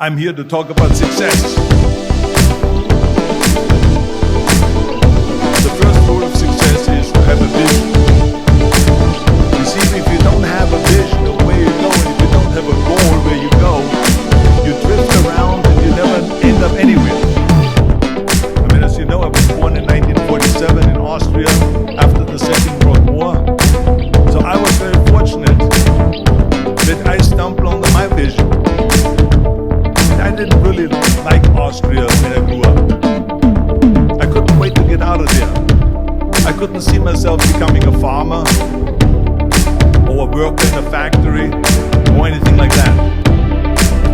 I'm here to talk about success. The first rule of success is to have a vision. You see, if you don't have a vision of where you're going, if you don't have a goal where you go, you drift around and you never end up anywhere. I mean, as you know, I was born in 1947 in Austria after the Second World War. So I was very fortunate that I stumbled onto my vision. I didn't really like Austria when I grew up. I couldn't wait to get out of there. I couldn't see myself becoming a farmer or a worker in a factory or anything like that.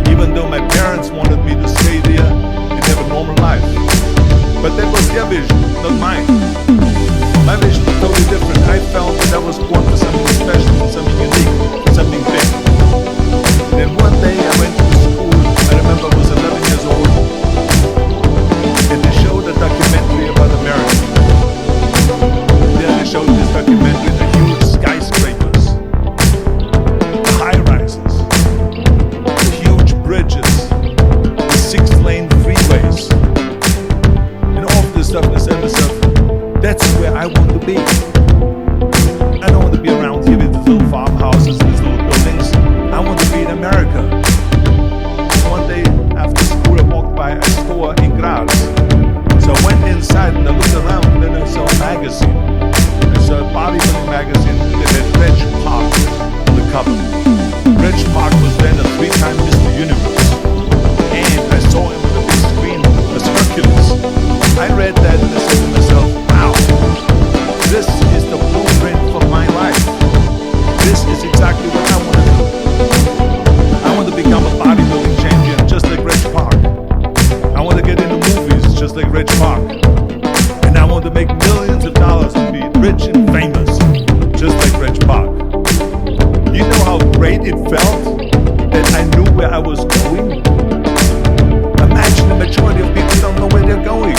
Even though my parents wanted me to stay there and have a normal life. But that was their vision, not mine. My vision was totally different. I felt that I was born for something special, for something unique, for something big. And then one day I went to school. I remember I was 11 years old, and they showed a documentary about America. There they showed this documentary, the huge skyscrapers, the high-rises, the huge bridges, the 6-lane freeways, and all of this stuff. And I said to myself, that's where I want to be. I don't want to be around here with these little farmhouses and these little buildings. I want to be in America. One day after school I walked by a store in Graz. So I went inside and I looked around, and then I saw a magazine. I saw a bodybuilding magazine that had Reg Park on the cover. Reg Park was then a 3-time Mr. Universe. And I saw him on the big screen as Hercules. I read that and I said to myself, wow, this is the blueprint for my life. This is exactly what I want to do. I want to become a bodybuilding champion just like Reg Park. I want to get into movies just like Reg Park. And I want to make millions of dollars and be rich and famous just like Reg Park. You know how great it felt that I knew where I was going? Imagine the majority of people don't know where they're going.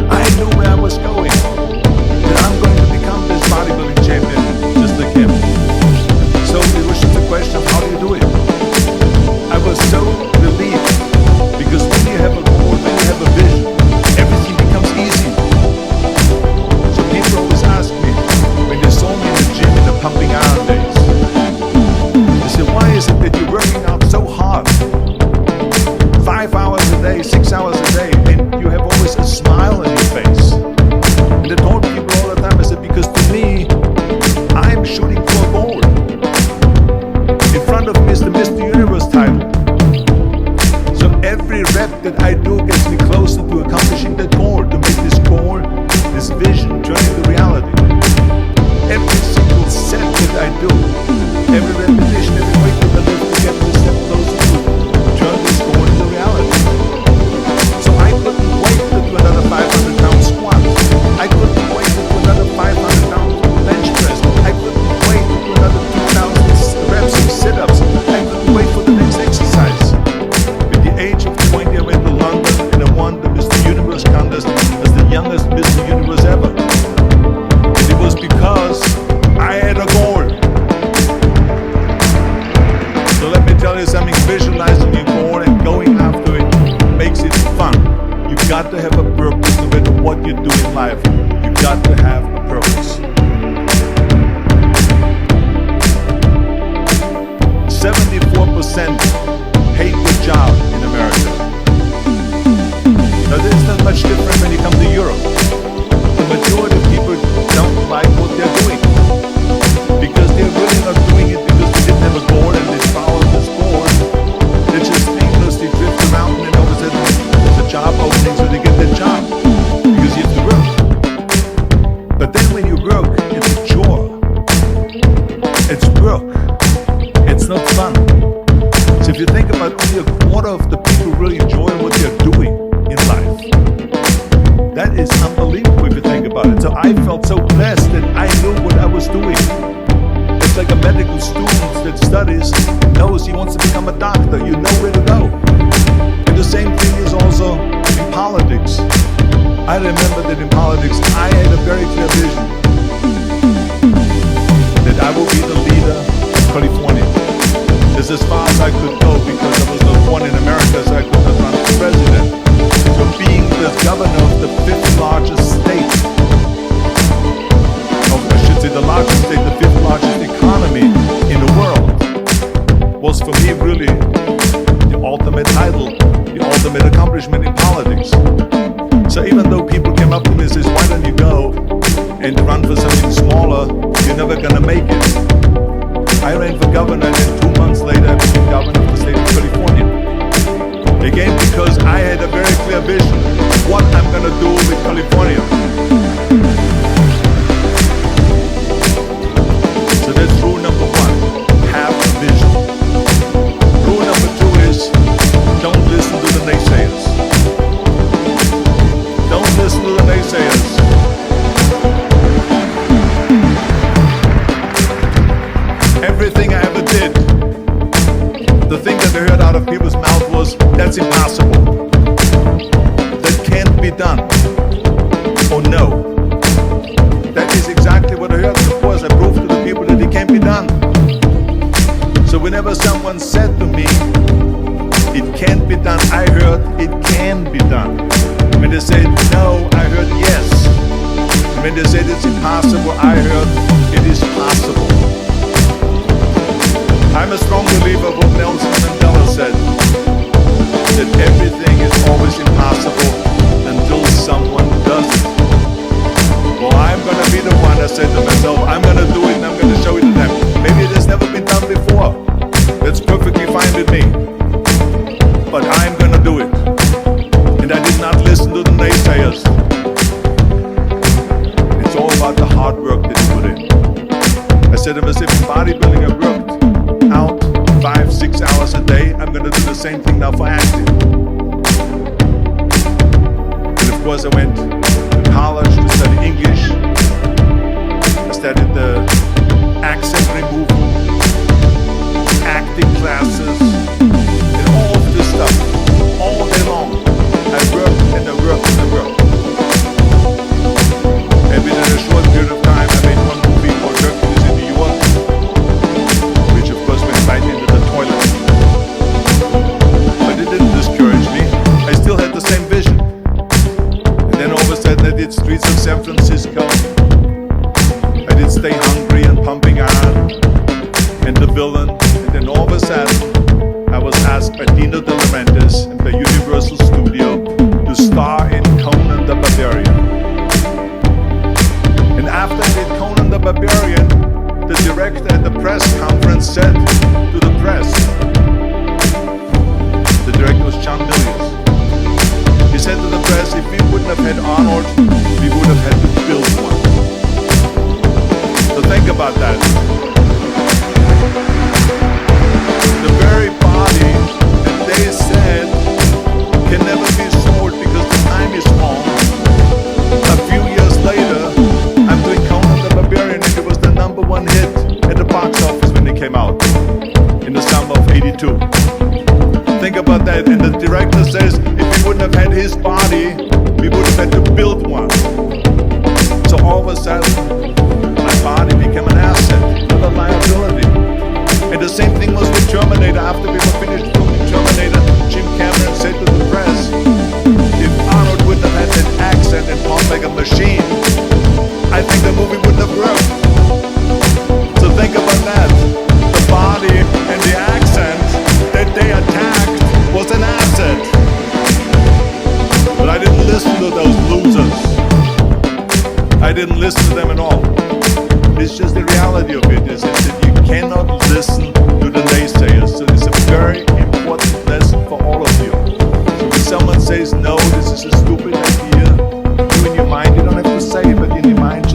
I knew where I was going. That I'm going to become this bodybuilding champion just like him. So it was just a question of how do you do it? I was so relieved, because when you have a goal, when you have a vision, everything becomes easy. So people always ask me, when they saw me in the gym in the pumping iron days, they say, why is it that you're working out so hard? 5 hours a day, 6 hours a day, and you have always a smile on your face. And I told people all the time, I said, because to me, I'm shooting for a goal. In front of me is the Mr. Universe title. So every rep that I do gets me closer to accomplishing that goal, to make this goal, this vision, turn into reality. Every single set that I do, every repetition, every weight that I lift to get this step closer to turn this goal into reality. So I couldn't wait to do another 500-pound squat. I couldn't wait to do another 500-pound bench press. I couldn't wait to do another 2,000 reps of sit-ups. I couldn't wait for the next exercise. At the age of 20, I went to London and I won the Mr. Universe contest as the youngest Mr. Universe ever. And it was because I had a goal. So let me tell you something, visualizing your goal and going after it makes it fun. You've got to have a purpose no matter what you do in life. You've got to have a purpose. 74% hate their job in America. Now there's not much different when you come to Europe. The majority of people don't like what they're doing because they're really not doing it because they didn't have a goal and they followed this goal. They just aimlessly drift around and then all of a sudden there's a job opening, so they get that job because you have to work. But then when you work, it's a chore. It's work. It's not fun. So if you think about only a quarter of the people really enjoy what they're doing in life, that is unbelievable if you think about it. So I felt so blessed that I knew what I was doing. It's like a medical student that studies knows he wants to become a doctor. You know where to go. And the same thing is also in politics. I remember that in politics I had a very clear vision that I will be the leader of California. This is as far as I could go because I was not born in America, ultimate title, the ultimate accomplishment in politics. So even though people came up to me and says, why don't you go and run for something smaller, you're never gonna make it. I ran for governor, and then 2 months later I became governor of the state of California. Again, because I had a very clear vision what I'm gonna do with California. So that's rule number one, have a vision. Rule number two is, don't listen to the naysayers. Don't listen to the naysayers. Everything I ever did, the thing that I heard out of people's mouth was, that's impossible. That can't be done. Oh no. That is exactly what I heard. Of course, I proved to the people that it can't be done. So whenever someone said to me, it can't be done, I heard, it can be done. When they said no, I heard yes. When they said it's impossible, I heard, it is possible. I'm a strong believer of what Nelson Mandela said, that everything is always impossible until someone does it. Well, I'm going to be the one that said to myself, I'm going to do it and I'm going to show it to them. Maybe it has never been done before. That's perfectly fine with me. But I'm going to do it. And I did not listen to the naysayers. It's all about the hard work that you put in. I said to myself, in bodybuilding I worked out 5-6 hours a day. I'm going to do the same thing now for acting. And of course I went to college to study English. I studied the accent removal, acting classes, and all of this stuff all day long. I worked and I worked and I worked. And within a short period of time I made one movie called Hercules in New York, which of course went right into the toilet. But it didn't discourage me. I still had the same vision. And then all of a sudden I did Streets of San Francisco. I did Stay Hungry and Pumping Iron and The Villain. And then all of a sudden I was asked by Dino De Laurentiis and by Universal Studio to star in Conan the Barbarian. And after I did Conan the Barbarian, the director at the press conference said to the press, the director was John Milius, he said to the press, if we wouldn't have had Arnold, we would have had to build one. So think about that. The very body that they said can never be sold because the time is wrong. A few years later, I'm doing Conan the Barbarian, and it was the #1 hit at the box office when it came out in the summer of '82. Think about that. And the director says, if we wouldn't have had his body, we would have had to build one. So all of a sudden, my body became an asset, not a liability. And the same thing was with Terminator. After we were finished filming Terminator, Jim Cameron said to the press, if Arnold wouldn't have had that accent and talked like a machine, I think the movie wouldn't have worked. So think about that. The body and the accent that they attacked was an asset. But I didn't listen to those losers. I didn't listen to them at all. It's just the reality of it is that you cannot listen to the naysayers. So it's a very important lesson for all of you. So when someone says, no, this is a stupid idea, you in your mind, you don't have to say it, but in your mind,